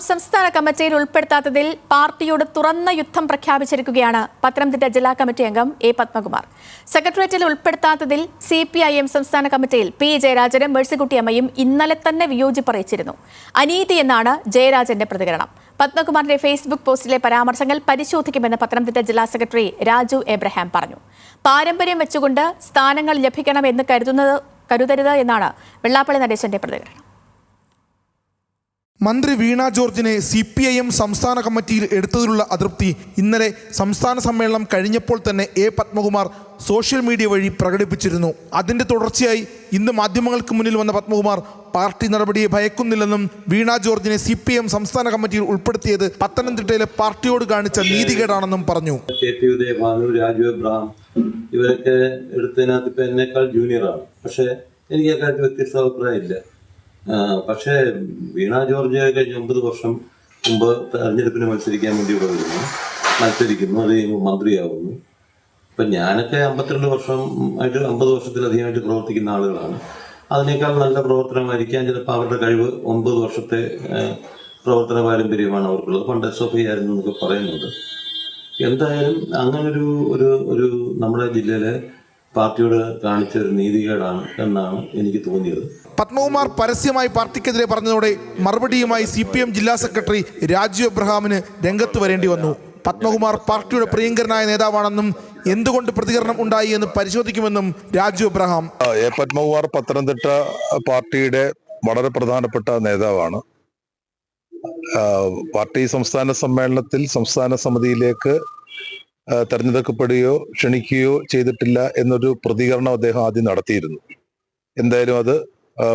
സംസ്ഥാന കമ്മിറ്റിയിൽ ഉൾപ്പെടുത്താത്തതിൽ പാർട്ടിയോട് തുറന്ന യുദ്ധം പ്രഖ്യാപിച്ചിരിക്കുകയാണ് പത്തനംതിട്ട ജില്ലാ കമ്മിറ്റി അംഗം എ പത്മകുമാർ. സെക്രട്ടേറിയറ്റിൽ ഉൾപ്പെടുത്താത്തതിൽ CPIM സംസ്ഥാന കമ്മിറ്റിയിൽ P ജയരാജനും മേഴ്സിക്കുട്ടിയമ്മയും ഇന്നലെ തന്നെ വിയോജിപ്പ് അറിയിച്ചിരുന്നു. അനീതി എന്നാണ് ജയരാജന്റെ പ്രതികരണം. പത്മകുമാറിന്റെ ഫേസ്ബുക്ക് പോസ്റ്റിലെ പരാമർശങ്ങൾ പരിശോധിക്കുമെന്ന് പത്തനംതിട്ട ജില്ലാ സെക്രട്ടറി രാജു എബ്രഹാം പറഞ്ഞു. പാരമ്പര്യം വെച്ചുകൊണ്ട് സ്ഥാനങ്ങൾ ലഭിക്കണമെന്ന് കരുതരുത് എന്നാണ് വെള്ളാപ്പള്ളി നടേശന്റെ പ്രതികരണം. മന്ത്രി വീണ ജോർജിനെ CPIM സംസ്ഥാന കമ്മിറ്റിയിൽ എടുത്തതിലുള്ള അതൃപ്തി ഇന്നലെ സംസ്ഥാന സമ്മേളനം കഴിഞ്ഞപ്പോൾ തന്നെ എ പത്മകുമാർ സോഷ്യൽ മീഡിയ വഴി പ്രകടിപ്പിച്ചിരുന്നു. അതിൻ്റെ തുടർച്ചയായി ഇന്ന് മാധ്യമങ്ങൾക്ക് മുന്നിൽ വന്ന പത്മകുമാർ പാർട്ടി നടപടിയെ ഭയക്കുന്നില്ലെന്നും വീണ ജോർജിനെ CPIM സംസ്ഥാന കമ്മിറ്റിയിൽ ഉൾപ്പെടുത്തിയത് പത്തനംതിട്ടയിലെ പാർട്ടിയോട് കാണിച്ച നീതികേടാണെന്നും പറഞ്ഞു. രാജു എബ്രഹാം ഇവരൊക്കെ എടുത്തതിനകത്ത് ഇപ്പം എന്നേക്കാൾ ജൂനിയറാണ്. പക്ഷേ എനിക്ക് ആ കാര്യത്തിൽ വ്യത്യസ്ത അഭിപ്രായമില്ല. പക്ഷേ വീണ ജോർജ് കഴിഞ്ഞ 9 വർഷം മുമ്പ് തെരഞ്ഞെടുപ്പിന് മത്സരിക്കാൻ വേണ്ടി ഇവിടെ വരുന്നു, മത്സരിക്കുന്നു, അത് കഴിയുമ്പോൾ മന്ത്രിയാവുന്നു. ഇപ്പം ഞാനൊക്കെ 52 വർഷമായിട്ട് 50 വർഷത്തിലധികമായിട്ട് പ്രവർത്തിക്കുന്ന ആളുകളാണ്. അതിനേക്കാൾ നല്ല പ്രവർത്തനമായിരിക്കാൻ ചിലപ്പോൾ അവരുടെ കഴിവ് 9 വർഷത്തെ പ്രവർത്തന പാരമ്പര്യമാണ് അവർക്കുള്ളത്. പണ്ട് SFI ആയിരുന്നു എന്നൊക്കെ പറയുന്നുണ്ട്. എന്തായാലും അങ്ങനൊരു ഒരു നമ്മുടെ ജില്ലയിലെ പാർട്ടിയോട് കാണിച്ച ഒരു നീതികേടാണ് എന്നാണ് എനിക്ക് തോന്നിയത്. പത്മകുമാർ പരസ്യമായി പാർട്ടിക്കെതിരെ പറഞ്ഞതോടെ മറുപടിയുമായി CPM ജില്ലാ സെക്രട്ടറി രാജു എബ്രഹാമിന് രംഗത്ത് വരേണ്ടി വന്നു. പത്മകുമാർ പാർട്ടിയുടെ പ്രിയങ്കരനായ നേതാവാണെന്നും എന്തുകൊണ്ട് പ്രതികരണം ഉണ്ടായി എന്ന് പരിശോധിക്കുമെന്നും രാജു എബ്രഹാം. എ പത്മകുമാർ പത്തനംതിട്ട പാർട്ടിയുടെ വളരെ പ്രധാനപ്പെട്ട നേതാവാണ്. പാർട്ടി സംസ്ഥാന സമ്മേളനത്തിൽ സംസ്ഥാന സമിതിയിലേക്ക് തെരഞ്ഞെടുക്കപ്പെടുകയോ ക്ഷണിക്കുകയോ ചെയ്തിട്ടില്ല എന്നൊരു പ്രതികരണം അദ്ദേഹം ആദ്യം നടത്തിയിരുന്നു. എന്തായാലും അത്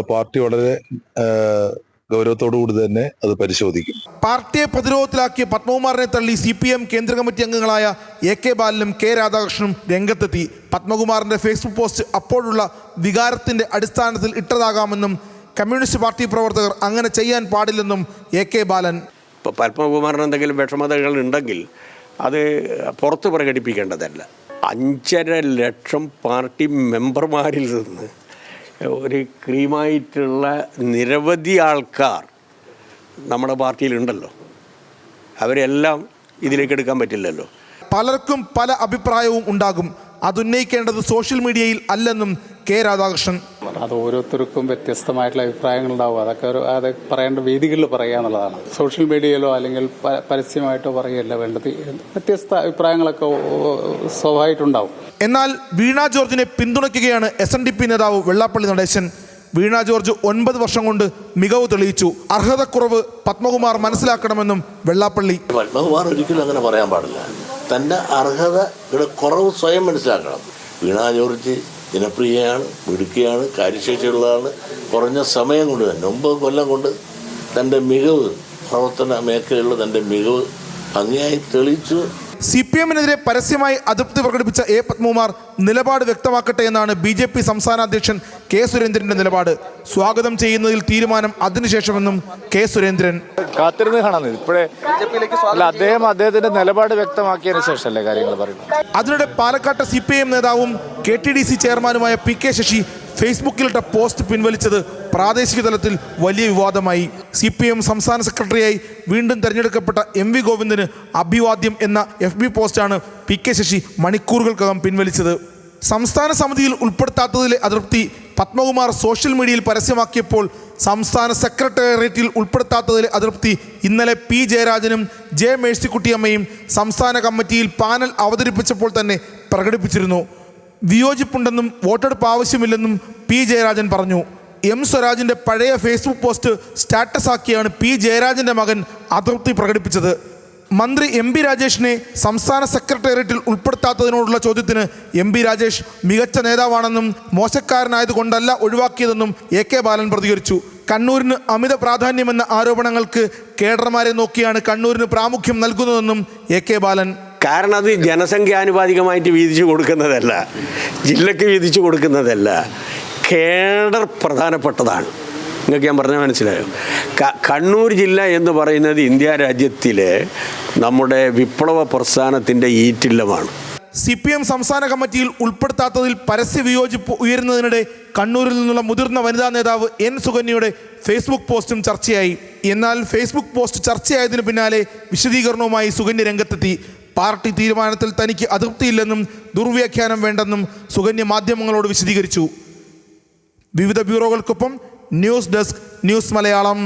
പാർട്ടി വളരെ ഗൗരവത്തോടുകൂടി തന്നെ അത് പരിശോധിക്കും. പാർട്ടിയെ പ്രതിരോധത്തിലാക്കിയ പത്മകുമാറിനെ തള്ളി CPM കേന്ദ്ര കമ്മിറ്റി അംഗങ്ങളായ AK ബാലനും K രാധാകൃഷ്ണനും രംഗത്തെത്തി. പത്മകുമാറിന്റെ ഫേസ്ബുക്ക് പോസ്റ്റ് അപ്പോഴുള്ള വികാരത്തിന്റെ അടിസ്ഥാനത്തിൽ ഇട്ടതാകാമെന്നും കമ്മ്യൂണിസ്റ്റ് പാർട്ടി പ്രവർത്തകർ അങ്ങനെ ചെയ്യാൻ പാടില്ലെന്നും AK ബാലൻ. ഇപ്പോൾ പത്മകുമാറിന് എന്തെങ്കിലും വിഷമതകൾ ഉണ്ടെങ്കിൽ അത് പുറത്ത് പ്രകടിപ്പിക്കേണ്ടതല്ല. 5.5 ലക്ഷം പാർട്ടി മെമ്പർമാരിൽ നിന്ന് ഒരു ക്രീമായിട്ടുള്ള നിരവധി ആൾക്കാർ നമ്മുടെ പാർട്ടിയിലുണ്ടല്ലോ. അവരെല്ലാം ഇതിലേക്ക് എടുക്കാൻ പറ്റില്ലല്ലോ. പലർക്കും പല അഭിപ്രായവും ഉണ്ടാകും. അതുന്നയിക്കേണ്ടത് സോഷ്യൽ മീഡിയയിൽ അല്ലെന്നും K രാധാകൃഷ്ണൻ. അത് ഓരോരുത്തർക്കും വ്യത്യസ്തമായിട്ടുള്ള അഭിപ്രായങ്ങൾ ഉണ്ടാവും. അത് പറയേണ്ട വേദികളിൽ പറയുക എന്നുള്ളതാണ്. സോഷ്യൽ മീഡിയയിലോ അല്ലെങ്കിൽ പരസ്യമായിട്ടോ പറയുകയല്ല വേണ്ടത്. വ്യത്യസ്ത അഭിപ്രായങ്ങളൊക്കെ സ്വാഭാവികമായിട്ടുണ്ടാവും. എന്നാൽ വീണ ജോർജിനെ പിന്തുണയ്ക്കുകയാണ് SNDP നേതാവ് വെള്ളാപ്പള്ളി നടേശൻ. വീണ ജോർജ് 9 വർഷം കൊണ്ട് മികവ് തെളിയിച്ചു. അർഹതക്കുറവ് പത്മകുമാർ മനസ്സിലാക്കണമെന്നും വെള്ളാപ്പള്ളി. പത്മകുമാർ ഒരിക്കലും അങ്ങനെ പറയാൻ പാടില്ല. തൻ്റെ അർഹതയുടെ കുറവ് സ്വയം മനസ്സിലാക്കണം. വീണ ജോർജ് ജനപ്രിയയാണ്, മിടുക്കിയാണ്, കാര്യശേഷിയുള്ളതാണ്. കുറഞ്ഞ സമയം കൊണ്ട് തന്നെ 9 കൊല്ലം കൊണ്ട് തൻ്റെ മികവ്, പ്രവർത്തന മേഖലയിലുള്ള തൻ്റെ മികവ് ഭംഗിയായി തെളിയിച്ചു. CPM-നെതിരെ പരസ്യമായി അതൃപ്തി പ്രകടിപ്പിച്ച എ പത്മകുമാർ നിലപാട് വ്യക്തമാക്കട്ടെ എന്നാണ് BJP സംസ്ഥാന അധ്യക്ഷൻ K സുരേന്ദ്രന്റെ നിലപാട്. സ്വാഗതം ചെയ്യുന്നതിൽ തീരുമാനം അതിനുശേഷമെന്നും K സുരേന്ദ്രൻ. കാത്തിരുന്ന് കാണുന്നത് ഇപ്പോഴേ അദ്ദേഹത്തിന്റെ നിലപാട് വ്യക്തമാക്കിയതിനു ശേഷമല്ലേ കാര്യങ്ങൾ പറയുന്നത്. അതിനിടെ പാലക്കാട്ടെ CPIM നേതാവും KTDC ചെയർമാനുമായ PK ശശി ഫേസ്ബുക്കിലിട്ട പോസ്റ്റ് പിൻവലിച്ചത് പ്രാദേശിക തലത്തിൽ വലിയ വിവാദമായി. CPM സംസ്ഥാന സെക്രട്ടറിയായി വീണ്ടും തെരഞ്ഞെടുക്കപ്പെട്ട MV ഗോവിന്ദന് അഭിവാദ്യം എന്ന FB പോസ്റ്റാണ് PK ശശി മണിക്കൂറുകൾക്കകം പിൻവലിച്ചത്. സംസ്ഥാന സമിതിയിൽ ഉൾപ്പെടുത്താത്തതിലെ അതൃപ്തി പത്മകുമാർ സോഷ്യൽ മീഡിയയിൽ പരസ്യമാക്കിയപ്പോൾ സംസ്ഥാന സെക്രട്ടേറിയറ്റിൽ ഉൾപ്പെടുത്താത്തതിലെ അതൃപ്തി ഇന്നലെ P ജയരാജനും J മേഴ്സിക്കുട്ടിയമ്മയും സംസ്ഥാന കമ്മിറ്റിയിൽ പാനൽ അവതരിപ്പിച്ചപ്പോൾ തന്നെ പ്രകടിപ്പിച്ചിരുന്നു. വിയോജിപ്പുണ്ടെന്നും വോട്ടെടുപ്പ് ആവശ്യമില്ലെന്നും P ജയരാജൻ പറഞ്ഞു. M സ്വരാജിൻ്റെ പഴയ ഫേസ്ബുക്ക് പോസ്റ്റ് സ്റ്റാറ്റസ് ആക്കിയാണ് P ജയരാജൻ്റെ മകൻ അതൃപ്തി പ്രകടിപ്പിച്ചത്. മന്ത്രി MB രാജേഷിനെ സംസ്ഥാന സെക്രട്ടേറിയറ്റിൽ ഉൾപ്പെടുത്താത്തതിനോടുള്ള ചോദ്യത്തിന് MB രാജേഷ് മികച്ച നേതാവാണെന്നും മോശക്കാരനായതുകൊണ്ടല്ല ഒഴിവാക്കിയതെന്നും AK ബാലൻ പ്രതികരിച്ചു. കണ്ണൂരിന് അമിത പ്രാധാന്യമെന്ന ആരോപണങ്ങൾക്ക് കേഡർമാരെ നോക്കിയാണ് കണ്ണൂരിന് പ്രാമുഖ്യം നൽകുന്നതെന്നും AK ബാലൻ. കാരണം അത് ജനസംഖ്യാനുപാതികമായിട്ട് വീതിച്ചു കൊടുക്കുന്നതല്ല, ജില്ലയ്ക്ക് വീതിച്ചു കൊടുക്കുന്നതല്ല. കേഡർ പ്രധാനപ്പെട്ടതാണ്. നിങ്ങൾക്ക് ഞാൻ പറഞ്ഞാൽ മനസ്സിലായോ? കണ്ണൂർ ജില്ല എന്ന് പറയുന്നത് ഇന്ത്യ രാജ്യത്തിലെ നമ്മുടെ വിപ്ലവ പ്രസ്ഥാനത്തിൻ്റെ ഈറ്റില്ലമാണ്. CPM സംസ്ഥാന കമ്മിറ്റിയിൽ ഉൾപ്പെടുത്താത്തതിൽ പരസ്യ വിയോജിപ്പ് ഉയരുന്നതിനിടെ കണ്ണൂരിൽ നിന്നുള്ള മുതിർന്ന വനിതാ നേതാവ് N. സുകന്യയുടെ ഫേസ്ബുക്ക് പോസ്റ്റും ചർച്ചയായി. എന്നാൽ ഫേസ്ബുക്ക് പോസ്റ്റ് ചർച്ചയായതിനു പിന്നാലെ വിശദീകരണവുമായി സുകന്യ രംഗത്തെത്തി. പാർട്ടി തീരുമാനത്തിൽ തനിക്ക് അതൃപ്തിയില്ലെന്നും ദുർവ്യാഖ്യാനം വേണ്ടെന്നും സുകന്യ മാധ്യമങ്ങളോട് വിശദീകരിച്ചു. വിവിധ ബ്യൂറോകൾക്കൊപ്പം ന്യൂസ് ഡെസ്ക്, ന്യൂസ് മലയാളം.